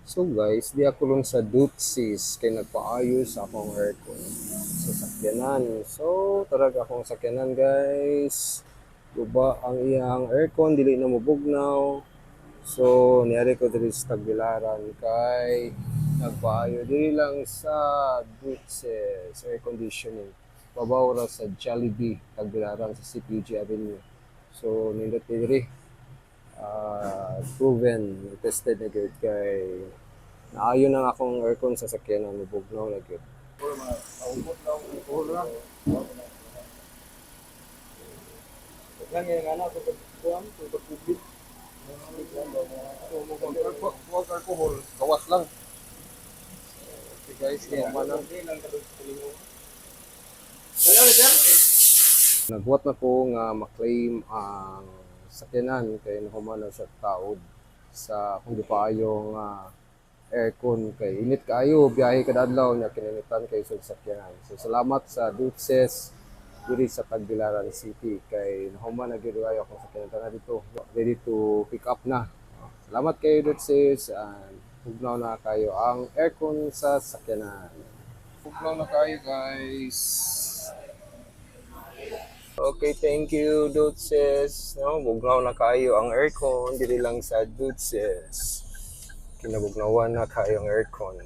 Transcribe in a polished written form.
So guys, di ako ron sa Dutsis kay nagpaayos akong aircon sa sakyanan. So, tarag akong sakyanan guys. Guba ang iyang aircon, dili na mubugnaw. So, niyari ko diri sa Tagbilaran kay nagpaayo diri lang sa Dutsis air conditioning. Pabaw ra sa Jollibee, Tagbilaran sa CPG Avenue. So, nindot diri proven, tested na good kay naayon ang akong aircon sa sakyanan mubugnaw na gyud. Lang yung anak ko pagkuhan, pagkubit. Huwag alcohol, gawas lang. Okay guys, Kaya naman na. Dalaw ni sir? Nagbuhat na ko nga maklaim ang sakyanan kay nahuman na sa taod sa kung di pa ayo nga aircon kay init kaayo biyahe kada adlaw nya kininitan kay sa sakyanan. So salamat sa Dutses diri sa Tagbilaran City kay nahuman na gyud ayo akong sakyanan na dito. Ready to pick up na. Salamat kay Dutses and hugnaw na kayo ang aircon sa sakyanan. Hugnaw na kayo guys. Okay, thank you, Dutses. No, bugnaw na kayo ang aircon, dili lang sa Dutses. Kinabugnawan na kayo ang aircon.